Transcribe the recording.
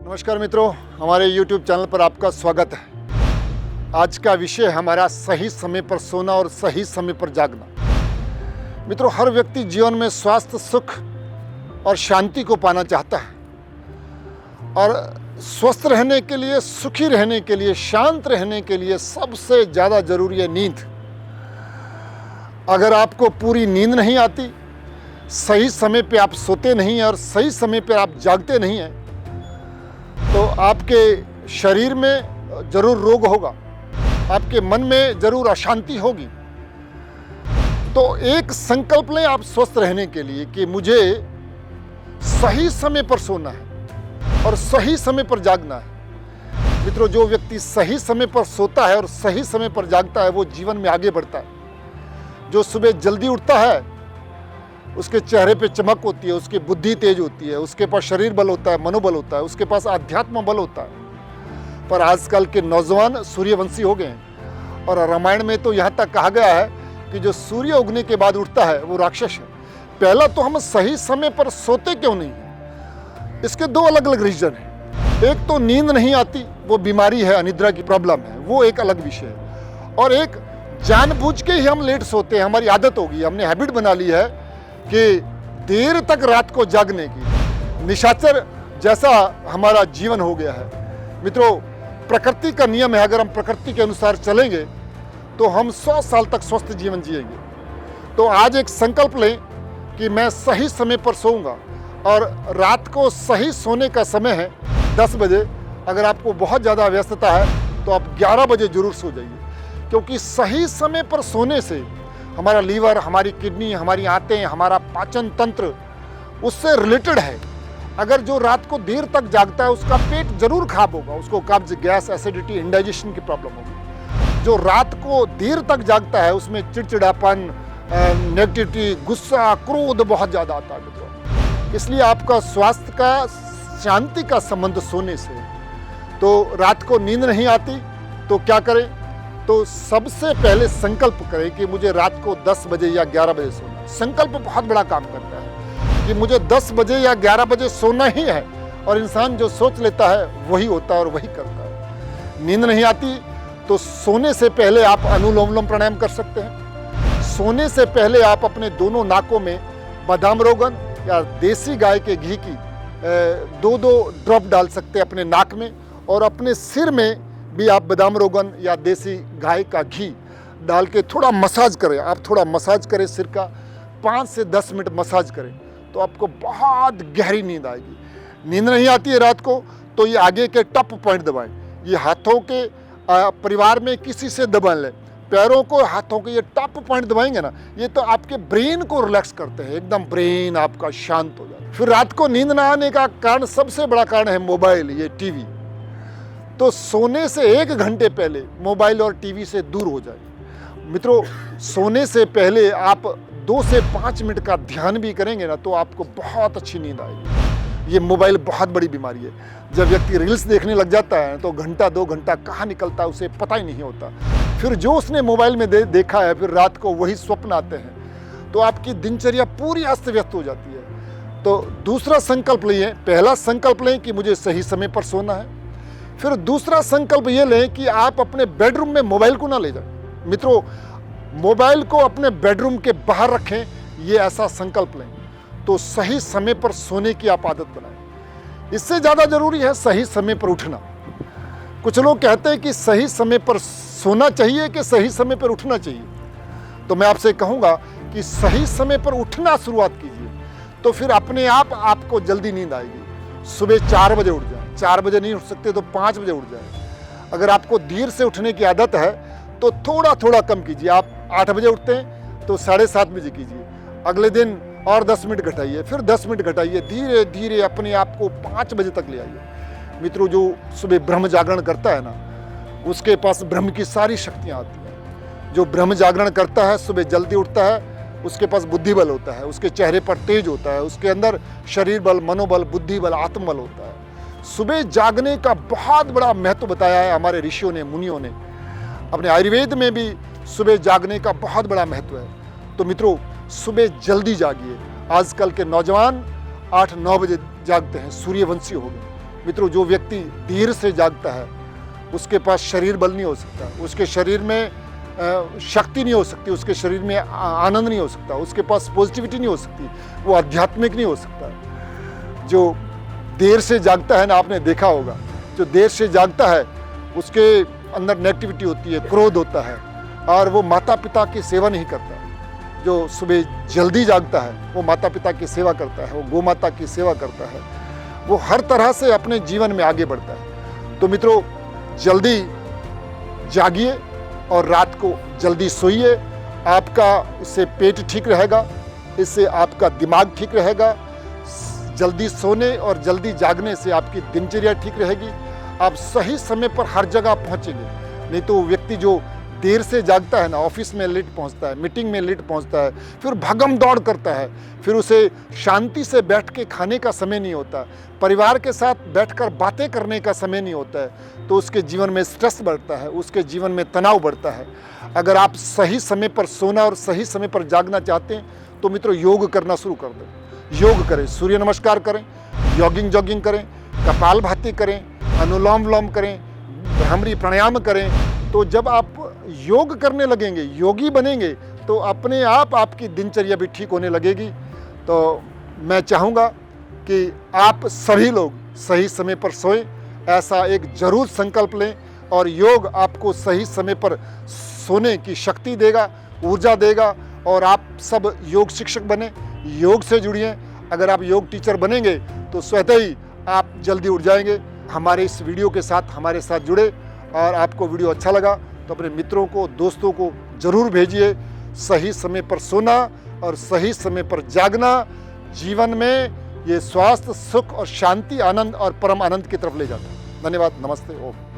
नमस्कार मित्रों, हमारे YouTube चैनल पर आपका स्वागत है। आज का विषय हमारा सही समय पर सोना और सही समय पर जागना। मित्रों, हर व्यक्ति जीवन में स्वास्थ्य, सुख और शांति को पाना चाहता है और स्वस्थ रहने के लिए, सुखी रहने के लिए, शांत रहने के लिए सबसे ज़्यादा ज़रूरी है नींद। अगर आपको पूरी नींद नहीं आती, सही समय पे आप सोते नहीं हैं और सही समय पे आप जागते नहीं हैं, तो आपके शरीर में जरूर रोग होगा, आपके मन में जरूर अशांति होगी। तो एक संकल्प लें आप स्वस्थ रहने के लिए कि मुझे सही समय पर सोना है और सही समय पर जागना है। मित्रों, जो व्यक्ति सही समय पर सोता है और सही समय पर जागता है वो जीवन में आगे बढ़ता है। जो सुबह जल्दी उठता है उसके चेहरे पे चमक होती है, उसकी बुद्धि तेज होती है, उसके पास शरीर बल होता है, मनोबल होता है, उसके पास आध्यात्म बल होता है। पर आजकल के नौजवान सूर्यवंशी हो गए हैं और रामायण में तो यहाँ तक कहा गया है कि जो सूर्य उगने के बाद उठता है वो राक्षस है। पहला तो हम सही समय पर सोते क्यों नहीं हैं? इसके दो अलग अलग रीजन हैं। एक तो नींद नहीं आती, वो बीमारी है, अनिद्रा की प्रॉब्लम है, वो एक अलग विषय है। और एक जानबूझ के ही हम लेट सोते हैं, हमारी आदत होगी, हमने हैबिट बना ली है कि देर तक रात को जागने की। निशाचर जैसा हमारा जीवन हो गया है। मित्रों, प्रकृति का नियम है, अगर हम प्रकृति के अनुसार चलेंगे तो हम 100 साल तक स्वस्थ जीवन जिएंगे। तो आज एक संकल्प लें कि मैं सही समय पर सोऊंगा और रात को सही सोने का समय है 10 बजे। अगर आपको बहुत ज़्यादा व्यस्तता है तो आप 11 बजे जरूर सो जाइए, क्योंकि सही समय पर सोने से हमारा लीवर, हमारी किडनी, हमारी आंतें, हमारा पाचन तंत्र उससे रिलेटेड है। अगर जो रात को देर तक जागता है उसका पेट जरूर खराब होगा, उसको कब्ज, गैस, एसिडिटी, इंडाइजेशन की प्रॉब्लम होगी। जो रात को देर तक जागता है उसमें चिड़चिड़ापन, नेगेटिविटी, गुस्सा, क्रोध बहुत ज़्यादा आता है मित्रों। इसलिए आपका स्वास्थ्य का, शांति का संबंध सोने से। तो रात को नींद नहीं आती तो क्या करें? तो सबसे पहले संकल्प करें कि मुझे रात को 10 बजे या 11 बजे सोना है। संकल्प बहुत बड़ा काम करता है कि मुझे 10 बजे या 11 बजे सोना ही है, और इंसान जो सोच लेता है वही होता है और वही करता है। नींद नहीं आती तो सोने से पहले आप अनुलोम विलोम प्राणायाम कर सकते हैं। सोने से पहले आप अपने दोनों नाकों में बादाम रोगन या देसी गाय के घी की 2-2 ड्रॉप डाल सकते हैं अपने नाक में, और अपने सिर में भी आप बादाम रोगन या देसी गाय का घी डाल के थोड़ा मसाज करें। आप थोड़ा मसाज करें सिर का, 5 से 10 मिनट मसाज करें तो आपको बहुत गहरी नींद आएगी। नींद नहीं आती है रात को तो ये आगे के टप पॉइंट दबाएं। ये हाथों के परिवार में किसी से दबा लें, पैरों को, हाथों के ये टप पॉइंट दबाएंगे ना, ये तो आपके ब्रेन को रिलैक्स करते हैं, एकदम ब्रेन आपका शांत हो जाता है। फिर रात को नींद ना आने का कारण, सबसे बड़ा कारण है मोबाइल, ये टीवी। तो सोने से 1 घंटे पहले मोबाइल और टीवी से दूर हो जाए। मित्रों, सोने से पहले आप 2 से 5 मिनट का ध्यान भी करेंगे ना तो आपको बहुत अच्छी नींद आएगी। ये मोबाइल बहुत बड़ी बीमारी है। जब व्यक्ति रील्स देखने लग जाता है तो घंटा 2 घंटा कहाँ निकलता है उसे पता ही नहीं होता। फिर जो उसने मोबाइल में देखा है, फिर रात को वही स्वप्न आते हैं, तो आपकी दिनचर्या पूरी अस्त व्यस्त हो जाती है। तो दूसरा संकल्प लिए, पहला संकल्प लें कि मुझे सही समय पर सोना है। फिर दूसरा संकल्प ये लें कि आप अपने बेडरूम में मोबाइल को ना ले जाएं। मित्रों, मोबाइल को अपने बेडरूम के बाहर रखें, ये ऐसा संकल्प लें तो सही समय पर सोने की आप आदत बनाएं। इससे ज़्यादा जरूरी है सही समय पर उठना। कुछ लोग कहते हैं कि सही समय पर सोना चाहिए कि सही समय पर उठना चाहिए। तो मैं आपसे कहूँगा कि सही समय पर उठना शुरुआत कीजिए, तो फिर अपने आप आपको जल्दी नींद आएगी। सुबह 4 बजे उठ जाए, 4 बजे नहीं उठ सकते तो 5 बजे उठ जाए। अगर आपको देर से उठने की आदत है तो थोड़ा थोड़ा कम कीजिए। आप 8 बजे उठते हैं तो 7:30 बजे कीजिए। अगले दिन और 10 मिनट घटाइए, फिर 10 मिनट घटाइए, धीरे धीरे अपने आप को 5 बजे तक ले आइए। मित्रों, जो सुबह ब्रह्म जागरण करता है ना, उसके पास ब्रह्म की सारी शक्तियाँ आती हैं। जो ब्रह्म जागरण करता है, सुबह जल्दी उठता है, उसके पास बुद्धि बल होता है, उसके चेहरे पर तेज होता है, उसके अंदर शरीर बल, मनोबल, बुद्धि बल, आत्मबल होता है। सुबह जागने का बहुत बड़ा महत्व बताया है हमारे ऋषियों ने, मुनियों ने। अपने आयुर्वेद में भी सुबह जागने का बहुत बड़ा महत्व है। तो मित्रों, सुबह जल्दी जागिए। आजकल के नौजवान 8-9 बजे जागते हैं, सूर्यवंशी हो गए। मित्रों, जो व्यक्ति देर से जागता है उसके पास शरीर बल नहीं हो सकता, उसके शरीर में शक्ति नहीं हो सकती, उसके शरीर में आनंद नहीं हो सकता, उसके पास पॉजिटिविटी नहीं हो सकती, वो आध्यात्मिक नहीं हो सकता। जो देर से जागता है ना, आपने देखा होगा, जो देर से जागता है उसके अंदर नेगेटिविटी होती है, क्रोध होता है, और वो माता पिता की सेवा नहीं करता। जो सुबह जल्दी जागता है वो माता पिता की सेवा करता है, वो गौ माता की सेवा करता है, वो हर तरह से अपने जीवन में आगे बढ़ता है। तो मित्रों, जल्दी जागिए और रात को जल्दी सोइए। आपका इससे पेट ठीक रहेगा, इससे आपका दिमाग ठीक रहेगा। जल्दी सोने और जल्दी जागने से आपकी दिनचर्या ठीक रहेगी, आप सही समय पर हर जगह पहुंचेंगे। नहीं तो व्यक्ति जो देर से जागता है ना, ऑफिस में लेट पहुंचता है, मीटिंग में लेट पहुंचता है, फिर भागम दौड़ करता है, फिर उसे शांति से बैठ के खाने का समय नहीं होता, परिवार के साथ बैठकर बातें करने का समय नहीं होता है, तो उसके जीवन में स्ट्रेस बढ़ता है, उसके जीवन में तनाव बढ़ता है। अगर आप सही समय पर सोना और सही समय पर जागना चाहते हैं तो मित्रों, योग करना शुरू कर दें। योग करें, सूर्य नमस्कार करें, जॉगिंग करें, कपालभाति करें, अनुलोम विलोम करें, भ्रामरी प्राणायाम करें। तो जब आप योग करने लगेंगे, योगी बनेंगे, तो अपने आप आपकी दिनचर्या भी ठीक होने लगेगी। तो मैं चाहूँगा कि आप सभी लोग सही समय पर सोएं, ऐसा एक जरूर संकल्प लें, और योग आपको सही समय पर सोने की शक्ति देगा, ऊर्जा देगा, और आप सब योग शिक्षक बने, योग से जुड़िए। अगर आप योग टीचर बनेंगे तो स्वतः ही आप जल्दी उठ जाएंगे। हमारे इस वीडियो के साथ हमारे साथ जुड़े, और आपको वीडियो अच्छा लगा तो अपने मित्रों को, दोस्तों को जरूर भेजिए। सही समय पर सोना और सही समय पर जागना जीवन में ये स्वास्थ्य, सुख और शांति, आनंद और परम आनंद की तरफ ले जाता है। धन्यवाद। नमस्ते। ओम।